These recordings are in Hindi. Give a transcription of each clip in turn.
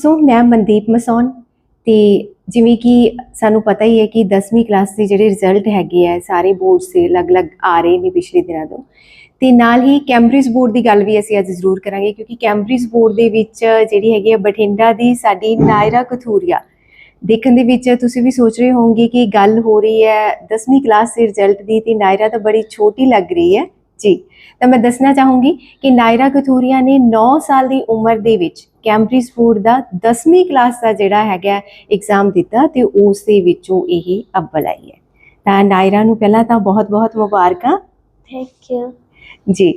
ਦੋਸਤੋ मैं मनदीप मसौन ਤੇ ਜਿਵੇਂ ਕਿ ਸਾਨੂੰ ਪਤਾ ਹੀ ਹੈ ਕਿ 10ਵੀਂ ਕਲਾਸ ਦੇ ਜਿਹੜੇ ਰਿਜ਼ਲਟ ਹੈਗੇ ਆ ਸਾਰੇ ਬੋਰਡਸ ਦੇ ਅਲੱਗ-ਅਲੱਗ ਆ ਰਹੇ ਨੇ ਪਿਛਲੇ ਦਿਨਾਂ ਤੋਂ ਤੇ ਨਾਲ ਹੀ ਕੈਂਬਰਿਜ ਬੋਰਡ ਦੀ ਗੱਲ ਵੀ ਅਸੀਂ ਅੱਜ ਜ਼ਰੂਰ ਕਰਾਂਗੇ ਕਿਉਂਕਿ ਕੈਂਬਰਿਜ ਬੋਰਡ ਦੇ ਵਿੱਚ ਜਿਹੜੀ ਹੈਗੀ ਆ ਬਠਿੰਡਾ ਦੀ ਸਾਡੀ ਨਾਇਰਾ ਕਥੂਰੀਆ ਦੇਖਣ ਦੇ ਵਿੱਚ ਤੁਸੀਂ ਵੀ ਸੋਚ ਰਹੇ ਹੋਵੋਗੇ ਕਿ ਗੱਲ ਹੋ ਰਹੀ ਹੈ 10ਵੀਂ ਕਲਾਸ ਦੇ ਰਿਜ਼ਲਟ ਦੀ ਤੇ ਨਾਇਰਾ ਤਾਂ ਬੜੀ ਛੋਟੀ ਲੱਗ ਰਹੀ ਹੈ ਜੀ। ਤਾਂ ਮੈਂ ਦੱਸਣਾ ਚਾਹੂੰਗੀ ਕਿ ਨਾਇਰਾ ਕਥੂਰੀਆ ਨੇ 9 ਸਾਲ ਦੀ ਉਮਰ ਦੇ ਵਿੱਚ ਕੈਂਬਰਿਜ ਬੋਰਡ ਦਾ 10ਵੀਂ ਕਲਾਸ ਦਾ ਜਿਹੜਾ ਹੈਗਾ ਐਗਜ਼ਾਮ ਦਿੱਤਾ ਤੇ ਉਸ ਦੇ ਵਿੱਚੋਂ ਇਹ ਅੱਵਲ ਆਈ ਹੈ। ਤਾਂ ਨਾਇਰਾ ਨੂੰ ਪਹਿਲਾਂ ਤਾਂ ਬਹੁਤ-ਬਹੁਤ ਮੁਬਾਰਕਾਂ। Thank you. ਜੀ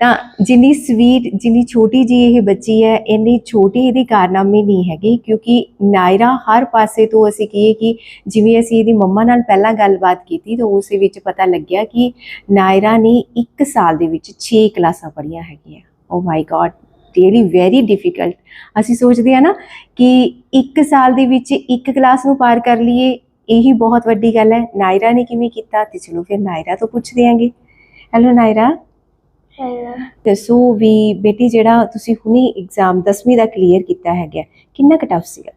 ਤਾਂ ਜਿੰਨੀ ਸਵੀਟ ਜਿੰਨੀ ਛੋਟੀ ਜੀ ਇਹ ਬੱਚੀ ਹੈ ਇੰਨੀ ਛੋਟੀ ਇਹਦੀ ਕਾਰਨਾਮੇ ਨਹੀਂ ਹੈਗੇ ਕਿਉਂਕਿ ਨਾਇਰਾ ਹਰ ਪਾਸੇ ਤੋਂ ਅਸੀਂ ਕਹੀਏ ਕਿ ਜਿਵੇਂ ਅਸੀਂ ਇਹਦੀ ਮੰਮਾ ਨਾਲ ਪਹਿਲਾਂ ਗੱਲਬਾਤ ਕੀਤੀ ਤਾਂ ਉਸ ਦੇ ਵਿੱਚ ਪਤਾ ਲੱਗਿਆ ਕਿ ਨਾਇਰਾ ਨੇ 1 ਸਾਲ ਦੇ ਵਿੱਚ 6 ਕਲਾਸਾਂ ਪੜ੍ਹੀਆਂ ਹੈਗੀਆਂ। ਓ ਮਾਈ ਗॉड ਰੀਅਲੀ ਵੈਰੀ ਡਿਫਿਕਲਟ। ਅਸੀਂ ਸੋਚਦੇ ਹਾਂ ਨਾ ਕਿ 1 ਸਾਲ ਦੇ ਵਿੱਚ ਇੱਕ ਕਲਾਸ ਨੂੰ ਪਾਰ ਕਰ ਲਈਏ ਇਹੀ ਬਹੁਤ ਵੱਡੀ ਗੱਲ ਹੈ। ਨਾਇਰਾ ਨੇ ਕਿਵੇਂ ਕੀਤਾ ਤੇ ਚਲੋ ਫਿਰ ਨਾਇਰਾ ਤੋਂ ਪੁੱਛਦੇ ਆਂਗੇ। Hello Naira, hello. ਦੱਸੋ ਵੀ ਬੇਟੀ ਜਿਹੜਾ ਤੁਸੀਂ ਹੁਣੇ ਐਗਜ਼ਾਮ 10ਵੀਂ ਦਾ ਕਲੀਅਰ ਕੀਤਾ ਹੈਗਾ ਕਿੰਨਾ ਕੁ ਟਫ ਸੀਗਾ?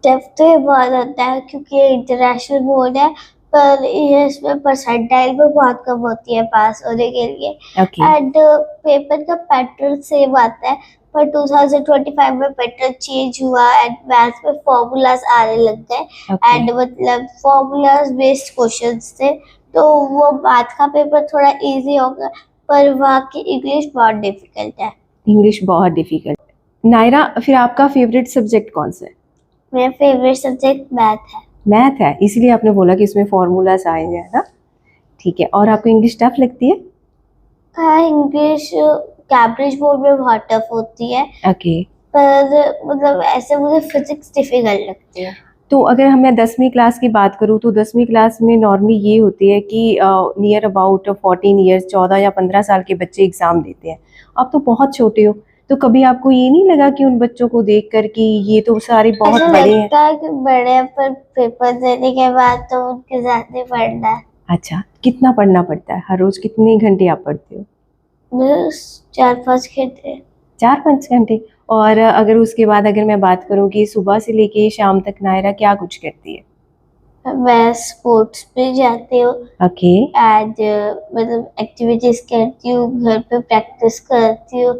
टफ तो ये बहुत होता है क्योंकि ये इंटरनेशनल बोर्ड है, पर ये इसमें परसेंटाइल भी बहुत कम होती है पास होने के लिए। ओके एंड पेपर का पैटर्न सेम आता है, पर 2025 में पैटर्न चेंज हुआ एंड मैथ्स में फॉर्मूलाज आने लग गए ओके एंड मतलब फॉर्मूलाज बेस्ड क्वेश्चंस थे, तो वो मैथ का पेपर थोड़ा इजी होगा, पर वहाँ की इंग्लिश बहुत डिफिकल्ट है। इंग्लिश बहुत डिफिकल्ट। नायरा फिर आपका फेवरेट सब्जेक्ट कौन सा है? मेरा फेवरेट सब्जेक्ट मैथ है। मैथ है, इसीलिए आपने बोला कि इसमें फॉर्मूलाज आएंगे है ना। ठीक है, और आपको इंग्लिश टफ लगती है? हाँ, इंग्लिश कैम्ब्रिज बोर्ड में बहुत टफ होती है, ओके पर मतलब ऐसे मुझे फिजिक्स डिफिकल्ट लगती है। तो अगर हम मैं 10वीं क्लास की बात करूँ तो 10वीं क्लास में नॉर्मली ये होती है कि नियर अबाउट 14 ईयर्स 14 या 15 साल के बच्चे एग्ज़ाम देते हैं। आप तो बहुत छोटे हो, तो कभी आपको ये नहीं लगा कि उन बच्चों को देख कर कि ये तो सारे बहुत ऐसा बड़े हैं? लगता है कि बड़े हैं, पर पेपर देने के बाद तो उनके साथ ही पढ़ना है। अच्छा, कितना पढ़ना पड़ता है? हर रोज़ कितने घंटे आप पढ़ते हो? बस 4-5 घंटे। 4-5 घंटे। और अगर उसके बाद अगर मैं बात करूँ कि सुबह से लेके शाम तक नायरा क्या कुछ करती है? मैं स्पोर्ट्स पे जाती हूँ ओके एंड मतलब एक्टिविटीज करती हूँ, घर पे प्रैक्टिस करती हूँ,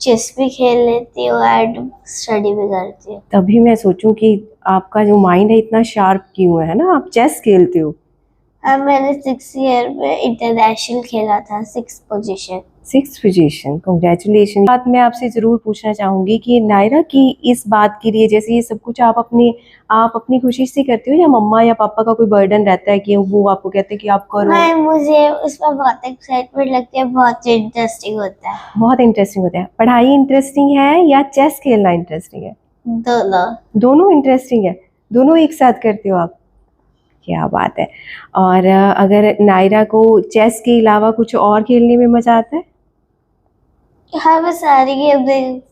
चेस भी खेल लेती हूँ एंड स्टडी भी करती हूँ। तभी मैं सोचूं कि आपका जो माइंड है इतना शार्प क्यों है ना। आप चेस खेलते हो? अब मैंने 6 ईयर में इंटरनेशनल खेला था, 6th position. 6th position, congratulation. बात मैं आपसे ज़रूर पूछना चाहूँगी कि नायरा की इस बात के लिए जैसे ये सब कुछ आप अपनी खुशी से करते हो या मम्मा या पापा का कोई बर्डन रहता है कि वो आपको कहते हैं कि आप करो? नहीं, मुझे उसमें बहुत एक्साइटमेंट लगती है, बहुत इंटरेस्टिंग होता है। बहुत इंटरेस्टिंग होता है। पढ़ाई इंटरेस्टिंग है या चेस खेलना इंटरेस्टिंग है? दोनों। दोनों इंटरेस्टिंग है, दोनों एक साथ करते हो आप? क्या बात है। और अगर नायरा को चेस के अलावा कुछ और खेलने में मज़ा आता है? हाँ, मैं सारी गेम एक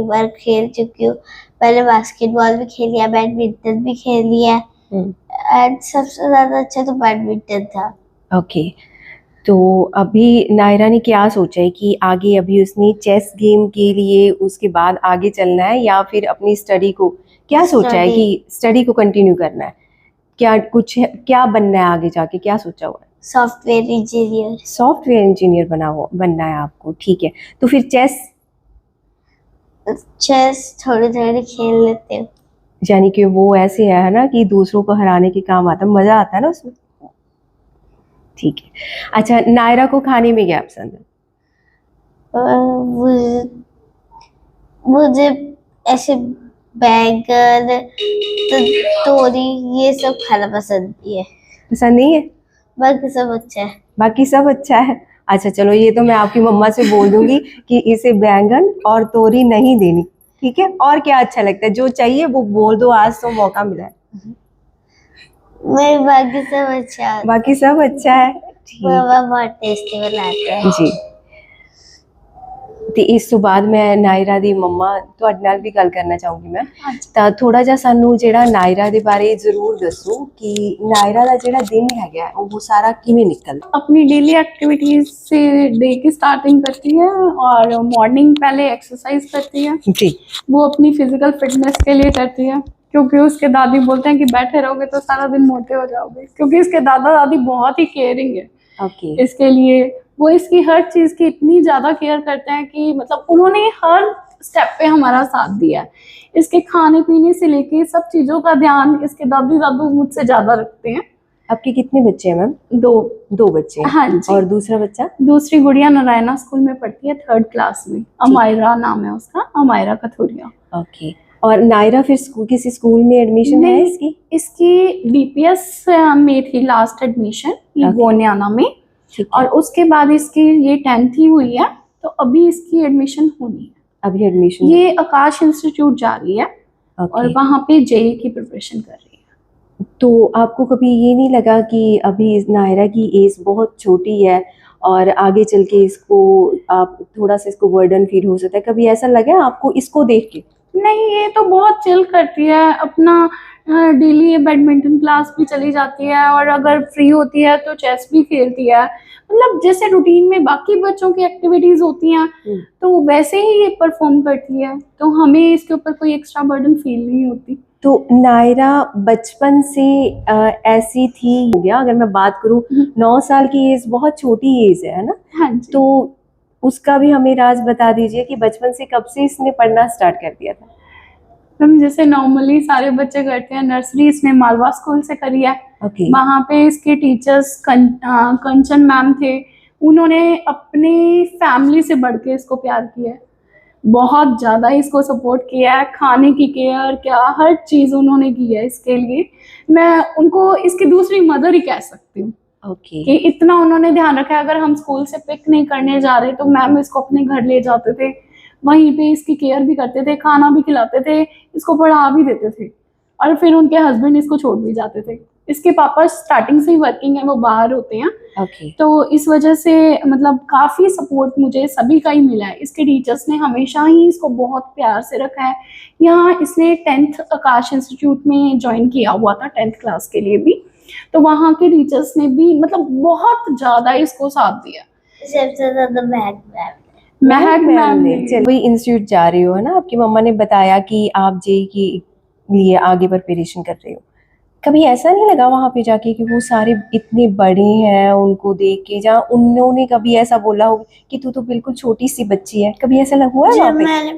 बार खेल चुकी हूँ। पहले बास्केटबॉल भी खेल लिया, बैडमिंटन भी खेल लिया एंड सबसे ज्यादा अच्छा तो बैडमिंटन था। ओके, तो अभी नायरा ने क्या सोचा है कि आगे अभी उसने चेस गेम के लिए उसके बाद आगे चलना है या फिर अपनी स्टडी को क्या सोचा है कि स्टडी को कंटिन्यू करना है? क्या बनना है आगे जाके, क्या सोचा हुआ है? Software engineer. सॉफ्टवेयर इंजीनियर बनना है आपको। ठीक है, तो फिर चेस थोड़ी थोड़ी खेल लेते हूँ। यानी कि वो ऐसे है ना कि दूसरों को हराने के काम आता है, मज़ा आता है ना उसमें। ठीक है, अच्छा नायरा को खाने में क्या पसंद है? मुझे मुझे ऐसे बैंगन तोरी ये सब खाना पसंद नहीं है। पसंद नहीं है? बाकी सब अच्छा है। बाकी सब अच्छा है। अच्छा चलो, ये तो मैं आपकी मम्मा से बोल दूंगी कि इसे बैंगन और तोरी नहीं देनी। ठीक है, और क्या अच्छा लगता है? जो चाहिए वो बोल दो, आज तो मौका मिला है। नहीं, बाकी सब अच्छा है। बाकी सब अच्छा है। ठीक मामा बहुत टेस्टी बनाते हैं। जी, ਤੇ ਇਸ ਤੋਂ ਬਾਅਦ ਮੈਂ ਨਾਇਰਾ ਦੀ ਮੰਮਾ ਤੁਹਾਡੇ ਨਾਲ ਵੀ ਗੱਲ ਕਰਨਾ ਚਾਹੂੰਗੀ ਮੈਂ। ਤਾਂ ਥੋੜਾ ਜਿਹਾ ਸਾਨੂੰ ਜਿਹੜਾ ਨਾਇਰਾ ਦੇ ਬਾਰੇ ਜ਼ਰੂਰ ਦੱਸੋ ਕਿ ਨਾਇਰਾ ਦਾ ਜਿਹੜਾ ਦਿਨ ਹੈਗਾ ਉਹ ਸਾਰਾ ਕਿਵੇਂ ਨਿਕਲਦਾ। अपनी डेली एक्टिविटीज से डे की स्टार्टिंग करती है और मॉर्निंग पहले एक्सरसाइज करती है। जी। वो अपनी फिजिकल फिटनेस के लिए करती है, क्योंकि उसके दादी बोलते हैं कि बैठे रहोगे तो सारा दिन मोटे हो जाओगे, क्योंकि इसके दादा दादी बहुत ही केयरिंग है ओके। इसके लिए। वो इसकी हर चीज़ की इतनी ज़्यादा केयर करते हैं कि मतलब उन्होंने हर स्टेप पे हमारा साथ दिया है। इसके खाने पीने से लेके सब चीज़ों का ध्यान इसके दादी दादू मुझसे ज़्यादा रखते हैं। आपके कितने बच्चे हैं मैम? 2 बच्चे हैं। हाँ जी। और दूसरा बच्चा? दूसरी गुड़िया नारायणा स्कूल में पढ़ती है, 3rd क्लास में। अमायरा नाम है उसका, अमायरा कथुरिया। ओके। और नायरा फिर किसी स्कूल में एडमिशन है इसकी? इसकी DPS में थी लास्ट एडमिशन, गोनियाना में। और उसके बाद इसकी ये 10th ही हुई है, तो अभी इसकी एडमिशन होनी है। अभी एडमिशन ये आकाश इंस्टीट्यूट जा रही है और वहाँ पे JEE की प्रिपरेशन कर रही है। तो आपको कभी ये नहीं लगा कि अभी नायरा की एज बहुत छोटी है और आगे चल के इसको आप थोड़ा सा इसको बर्डन फील हो सकता है, कभी ऐसा लगा आपको इसको देख के? नहीं, ये तो बहुत चिल करती है अपना। डेली ये बैडमिंटन क्लास भी चली जाती है और अगर फ्री होती है तो चेस भी खेलती है। मतलब जैसे रूटीन में बाकी बच्चों की एक्टिविटीज होती हैं तो वैसे ही ये परफॉर्म करती है, तो हमें इसके ऊपर कोई एक्स्ट्रा बर्डन फील नहीं होती। तो नायरा बचपन से ऐसी थी गया, अगर मैं बात करूं 9 साल की एज बहुत छोटी एज है ना? हाँ जी। तो उसका भी हमें राज बता दीजिए कि बचपन से कब से इसने पढ़ना स्टार्ट कर दिया था? मैम जैसे नॉर्मली सारे बच्चे करते हैं, नर्सरी इसने मालवा स्कूल से करी है। ओके। वहाँ पे इसके टीचर्स कंचन मैम थे, उन्होंने अपनी फैमिली से बढ़ के इसको प्यार किया है, बहुत ज़्यादा इसको सपोर्ट किया है। खाने की केयर क्या हर चीज़ उन्होंने की है इसके लिए। मैं उनको इसकी दूसरी मदर ही कह सकती हूँ। ओके। कि इतना उन्होंने ध्यान रखा है। अगर हम स्कूल से पिक नहीं करने जा रहे तो मैम इसको अपने घर ले जाते थे, वहीं पे इसकी केयर भी करते थे, खाना भी खिलाते थे, इसको पढ़ा भी देते थे और फिर उनके हस्बैंड इसको छोड़ भी जाते थे। इसके पापा स्टार्टिंग से ही वर्किंग है, वो बाहर होते हैं। ओके। तो इस वजह से मतलब काफ़ी सपोर्ट मुझे सभी का ही मिला है। इसके टीचर्स ने हमेशा ही इसको बहुत प्यार से रखा है। यहाँ इसने 10th आकाश इंस्टीट्यूट में ज्वाइन किया हुआ था 10th क्लास के लिए भी, तो वहाँ के टीचर्स ने भी मतलब बहुत ज़्यादा इसको साथ दिया। सबसे ज्यादा महक मैम ने। वही इंस्टीट्यूट जा रही हो है ना? आपकी मम्मा ने बताया कि आप JEE के लिए आगे प्रिपरेशन कर रहे हो, कभी ऐसा नहीं लगा वहाँ पे जाके कि वो सारे इतने बड़े हैं उनको देख के, जहाँ उन्होंने कभी ऐसा बोला हो कि तू तो बिल्कुल छोटी सी बच्ची है, कभी ऐसा लगा हुआ है वहाँ जब पे? मैंने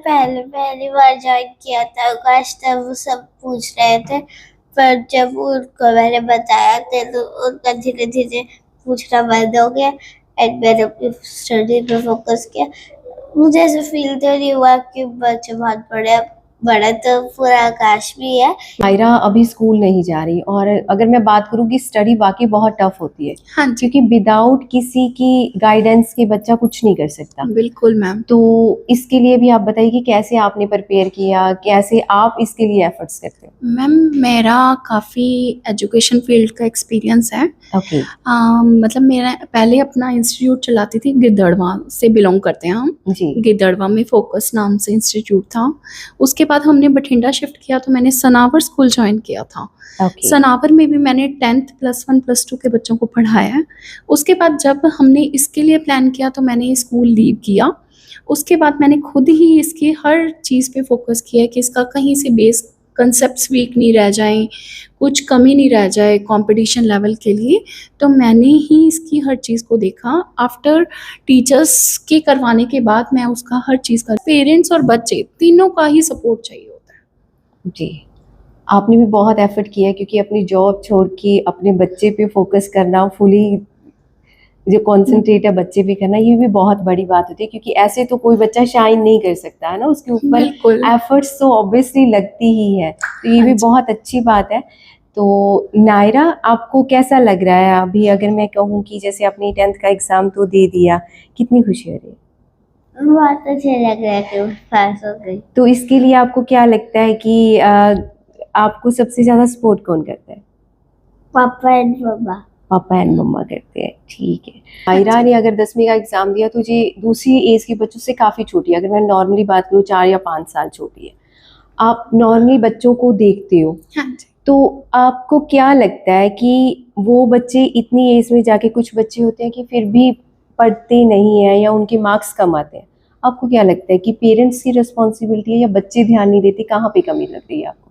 पहली बार ज्वाइन किया था आकाश, तब वो सब पूछ रहे थे, पर जब उनको मैंने बताया था तो उनका धीरे धीरे पूछना बंद हो गया एंड मैंने अपनी स्टडी पे फोकस किया। मुझे ऐसा फील तो नहीं हुआ कि बच्चे बहुत बड़ा तो पूरा आकाश भी है। नायरा अभी स्कूल नहीं जा रही, और अगर मैं बात करूँ कि स्टडी बाकी बहुत टफ होती है, हाँ जी, क्योंकि विदाउट किसी की गाइडेंस के बच्चा कुछ नहीं कर सकता। बिल्कुल मैम। तो इसके लिए भी आप बताइए कि कैसे आपने प्रिपेयर किया, कैसे आप इसके लिए एफर्ट्स करते हो? मैम मेरा काफ़ी एजुकेशन फील्ड का एक्सपीरियंस है। ओके। मतलब मेरा पहले अपना इंस्टीट्यूट चलाती थी, गिद्धड़वा से बिलोंग करते हैं हम। जी। गिद्धड़वा में फोकस नाम से इंस्टीट्यूट था। उसके बाद हमने बठिंडा शिफ्ट किया तो मैंने सनावर स्कूल ज्वाइन किया था। ओके। सनावर में भी मैंने 10th +1 +2 के बच्चों को पढ़ाया है। उसके बाद जब हमने इसके लिए प्लान किया तो मैंने स्कूल लीव किया। उसके बाद मैंने खुद ही इसकी हर चीज़ पे फोकस किया कि इसका कहीं से बेस कंसेप्ट्स वीक नहीं रह जाएं, कुछ कमी नहीं रह जाए कंपटीशन लेवल के लिए। तो मैंने ही इसकी हर चीज़ को देखा। आफ्टर टीचर्स के करवाने के बाद मैं उसका हर चीज़ का, पेरेंट्स और बच्चे तीनों का ही सपोर्ट चाहिए होता है। जी, आपने भी बहुत एफर्ट किया है, क्योंकि अपनी जॉब छोड़ के अपने बच्चे पे फोकस करना, फुली जो कॉन्सेंट्रेट है बच्चे पे करना, ये भी बहुत बड़ी बात होती है, क्योंकि ऐसे तो कोई बच्चा शाइन नहीं कर सकता है ना, उसके ऊपर बिल्कुल। एफर्ट्स तो ऑब्वियसली लगती ही है। तो ये हाँ भी जी। बहुत अच्छी बात है। तो नायरा, आपको कैसा लग रहा है अभी, अगर मैं कहूँ कि जैसे आपने 10th का एग्ज़ाम तो दे दिया, कितनी खुशी हो रही है? बहुत अच्छा लग रहा है कि मैं पास हो गई। तो इसके लिए आपको क्या लगता है कि आपको सबसे ज़्यादा सपोर्ट कौन करता है? पापा एंड मम्मा। पापा एंड मम्मा करते हैं, ठीक है। नायरा ने अगर 10वीं का एग्ज़ाम दिया तो ये दूसरी एज के बच्चों से काफ़ी छोटी है, अगर मैं नॉर्मली बात करूँ 4 या 5 साल छोटी है। आप नॉर्मली बच्चों को देखते हो, हाँ जी। तो आपको क्या लगता है कि वो बच्चे इतनी एज में जाके, कुछ बच्चे होते हैं कि फिर भी पढ़ते नहीं हैं या उनके मार्क्स कम आते हैं, आपको क्या लगता है कि पेरेंट्स की रिस्पॉन्सिबिलिटी है या बच्चे ध्यान नहीं देते, कहाँ पे कमी लग रही है आपको?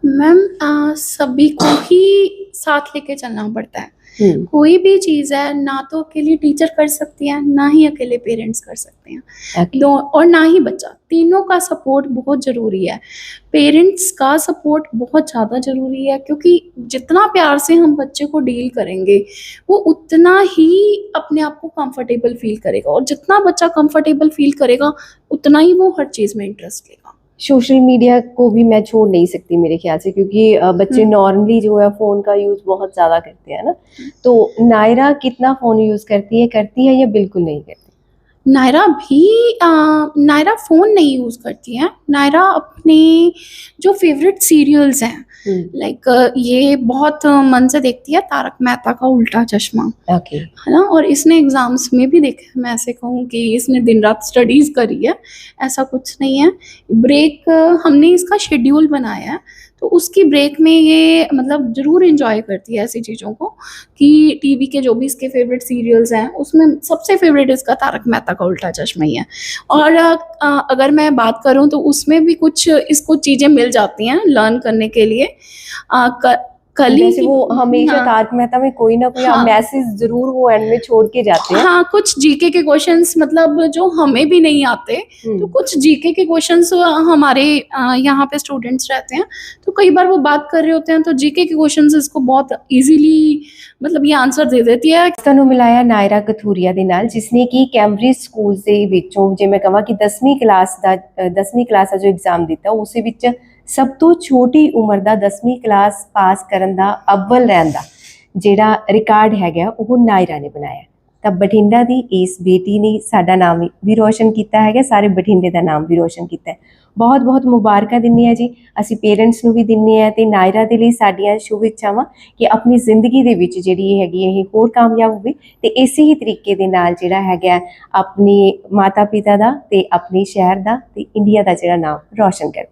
मैम सभी को ही साथ लेके चलना पड़ता है। कोई भी चीज़ है ना तो अकेले टीचर कर सकती है, ना ही अकेले पेरेंट्स कर सकते हैं। Okay. दो और ना ही बच्चा, तीनों का सपोर्ट बहुत ज़रूरी है। पेरेंट्स का सपोर्ट बहुत ज़्यादा ज़रूरी है, क्योंकि जितना प्यार से हम बच्चे को डील करेंगे वो उतना ही अपने आप को कंफर्टेबल फील करेगा, और जितना बच्चा कंफर्टेबल फील करेगा उतना ही वो हर चीज़ में इंटरेस्ट लेगा। सोशल मीडिया को भी मैं छोड़ नहीं सकती मेरे ख्याल से, क्योंकि बच्चे नॉर्मली जो है फ़ोन का यूज़ बहुत ज़्यादा करते हैं ना, तो नायरा कितना फ़ोन यूज़ करती है या बिल्कुल नहीं करती? नायरा फ़ोन नहीं यूज़ करती है। नायरा अपने जो फेवरेट सीरियल्स हैं, लाइक ये बहुत मन से देखती है तारक मेहता का उल्टा चश्मा, ओके। है ना। और इसने एग्ज़ाम्स में भी देखा, मैं ऐसे कहूँ कि इसने दिन रात स्टडीज़ करी है, ऐसा कुछ नहीं है। ब्रेक हमने इसका शेड्यूल बनाया है, तो उसकी ब्रेक में ये मतलब ज़रूर एंजॉय करती है ऐसी चीज़ों को, कि टीवी के जो भी इसके फेवरेट सीरियल्स हैं उसमें सबसे फेवरेट इसका तारक मेहता का उल्टा चश्मा ही है। और अगर मैं बात करूँ तो उसमें भी कुछ इसको चीज़ें मिल जाती हैं लर्न करने के लिए। कल ही जैसे वो हमेशा हाँ, तारक मेहता में कोई ना कोई हाँ। मैसेज जरूर वो एंड में छोड़ के जाते हैं। हाँ, कुछ जीके के क्वेश्चंस मतलब जो हमें भी नहीं आते, तो कुछ जीके के क्वेश्चंस हमारे यहाँ पे स्टूडेंट्स रहते हैं, तो कई बार वो बात कर रहे होते हैं तो जीके के क्वेश्चंस इसको बहुत इजीली मतलब ये आंसर दे देती है। ਤੁਹਾਨੂੰ ਮਿਲਾਇਆ ਨਾਇਰਾ ਕਥੂਰੀਆ ਦੇ ਨਾਲ, ਜਿਸਨੇ ਕਿ ਕੈਂਬਰਿਜ ਸਕੂਲ ਦੇ ਵਿੱਚੋਂ, ਜੇ ਮੈਂ ਕਹਾਂ ਕਿ 10ਵੀਂ ਕਲਾਸ ਦਾ ਜੋ ਐਗਜ਼ਾਮ ਦਿੱਤਾ, ਉਸ ਵਿੱਚ ਸਭ ਤੋਂ ਛੋਟੀ ਉਮਰ ਦਾ 10ਵੀਂ ਕਲਾਸ ਪਾਸ ਕਰਨ ਦਾ, ਅਵਲ ਰਹਿਣ ਦਾ ਜਿਹੜਾ ਰਿਕਾਰਡ ਹੈਗਾ ਉਹ ਨਾਇਰਾ ਨੇ ਬਣਾਇਆ। ਤਾਂ ਬਠਿੰਡਾ ਦੀ ਇਸ ਬੇਟੀ ਨੇ ਸਾਡਾ ਨਾਮ ਵੀ ਰੋਸ਼ਨ ਕੀਤਾ ਹੈਗਾ, ਸਾਰੇ ਬਠਿੰਡੇ ਦਾ ਨਾਮ ਵੀ ਰੋਸ਼ਨ ਕੀਤਾ ਹੈ। ਬਹੁਤ ਬਹੁਤ ਮੁਬਾਰਕਾਂ ਦਿੰਦੇ ਹਾਂ ਜੀ ਅਸੀਂ ਪੇਰੈਂਟਸ ਨੂੰ ਵੀ ਦਿੰਦੇ ਹਾਂ, ਤੇ ਨਾਇਰਾ ਦੇ ਲਈ ਸਾਡੀਆਂ ਸ਼ੁਭ ਇੱਛਾਵਾਂ ਕਿ ਆਪਣੀ ਜ਼ਿੰਦਗੀ ਦੇ ਵਿੱਚ ਜਿਹੜੀ ਇਹ ਹੈਗੀ ਇਹ ਹੋਰ ਕਾਮਯਾਬ ਹੋਵੇ, ਤੇ ਇਸੇ ਹੀ ਤਰੀਕੇ ਦੇ ਨਾਲ ਜਿਹੜਾ ਹੈਗਾ ਆਪਣੀ ਮਾਤਾ ਪਿਤਾ ਦਾ ਤੇ ਆਪਣੇ ਸ਼ਹਿਰ ਦਾ ਤੇ ਇੰਡੀਆ ਦਾ ਜਿਹੜਾ ਨਾਮ ਰੋਸ਼ਨ ਕਰੇ।